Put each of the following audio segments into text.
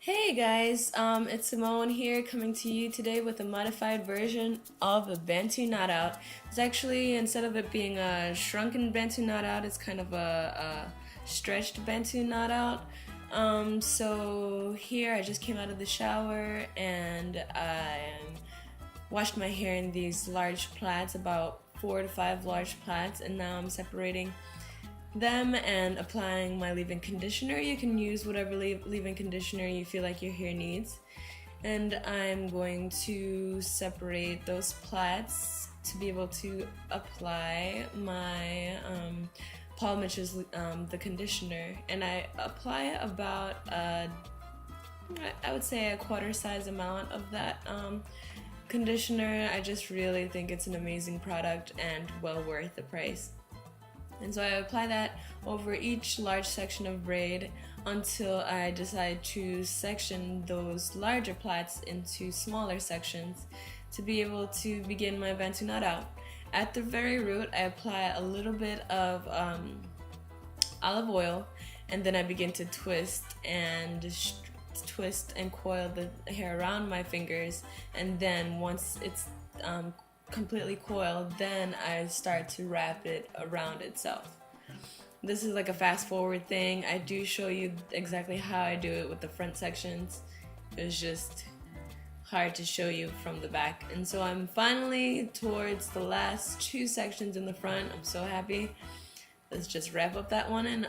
Hey guys, it's Simone here coming to you today with a modified version of a Bantu knot out. It's actually, instead of it being a shrunken Bantu knot out, it's kind of a stretched Bantu knot out. So here I just came out of the shower and I washed my hair in these large plaits, about 4 to 5 large plaits, and now I'm separating them and applying my leave-in conditioner. You can use whatever leave-in conditioner you feel like your hair needs. And I'm going to separate those plaits to be able to apply my Paul Mitchell's the conditioner. And I apply about I would say a quarter size amount of that conditioner. I just really think it's an amazing product and well worth the price. And so I apply that over each large section of braid until I decide to section those larger plaits into smaller sections to be able to begin my Bantu knot out. At the very root, I apply a little bit of olive oil, and then I begin to twist and coil the hair around my fingers, and then once it's completely coiled, then I start to wrap it around itself. This is like a fast forward thing. I do show you exactly how I do it with the front sections. It's just hard to show you from the back. And so I'm finally towards the last 2 sections in the front. I'm so happy. Let's just wrap up that one, and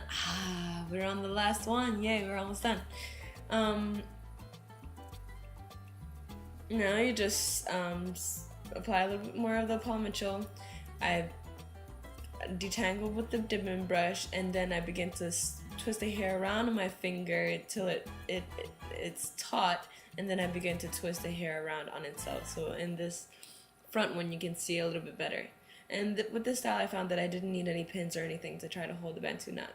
we're on the last one. Yay, we're almost done. Now you just apply a little bit more of the Paul Mitchell. I detangle with the dipping brush, and then I begin to twist the hair around on my finger till it's taut, and then I begin to twist the hair around on itself. So in this front one you can see a little bit better. And with this style I found that I didn't need any pins or anything to try to hold the Bantu knot.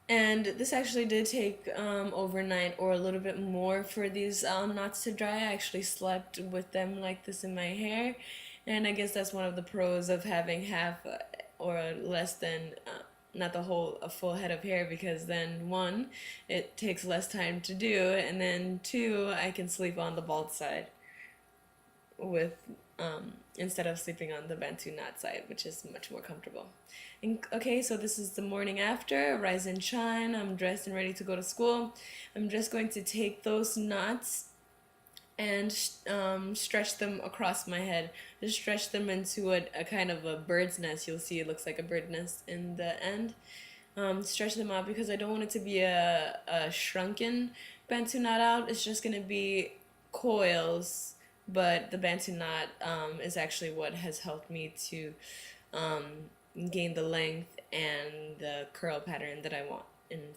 And this actually did take overnight or a little bit more for these knots to dry. I actually slept with them like this in my hair, and I guess that's one of the pros of having half or less than not a full head of hair, because then 1, it takes less time to do, and then 2, I can sleep on the bald side with instead of sleeping on the Bantu knot side, which is much more comfortable. And, okay, so this is the morning after, rise and shine. I'm dressed and ready to go to school. I'm just going to take those knots and stretch them across my head. Just stretch them into a kind of a bird's nest. You'll see it looks like a bird nest in the end. Stretch them out because I don't want it to be a shrunken Bantu knot out. It's just going to be coils, but the Bantu knot is actually what has helped me to gain the length and the curl pattern that I want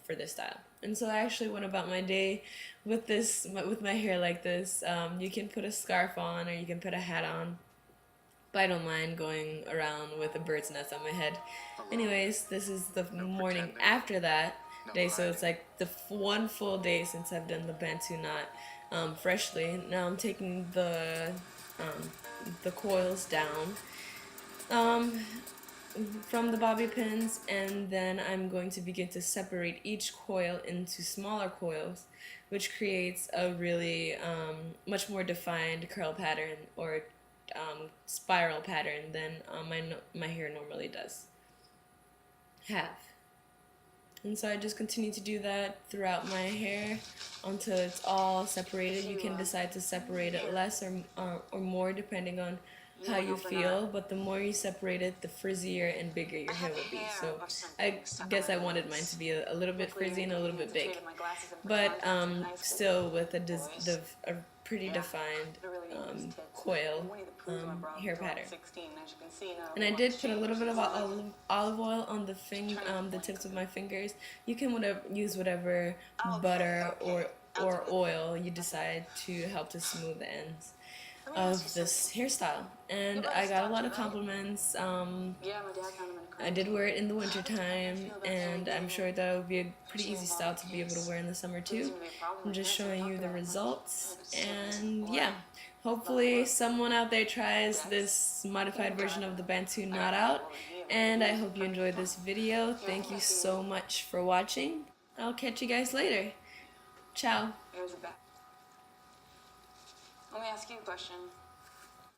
for this style. And so I actually went about my day with my hair like this. You can put a scarf on or you can put a hat on, but I don't mind going around with a bird's nest on my head. Anyways, this is the morning after that day, so it's like the 1 full day since I've done the Bantu knot freshly. Now I'm taking the coils down from the bobby pins, and then I'm going to begin to separate each coil into smaller coils, which creates a really much more defined curl pattern or spiral pattern than my hair normally does have. And so I just continue to do that throughout my hair until it's all separated. You can decide to separate it less or more depending on how you feel, but the more you separate it, the frizzier and bigger your hair will be. So I guess I wanted mine to be a little bit frizzy and a little bit big, but still with a pretty defined coil hair pattern. And I did put a little bit of olive oil on the tips of my fingers. You can use whatever butter or oil you decide to help to smooth the ends of this hairstyle. And I got a lot of compliments. I did wear it in the winter time, and I'm sure that it would be a pretty easy style to be able to wear in the summer too. I'm just showing you the results, and yeah, hopefully someone out there tries this modified version of the Bantu knot out, and I hope you enjoyed this video. Thank you so much for watching. I'll catch you guys later. Ciao. Here's a bet. Let me ask you a question.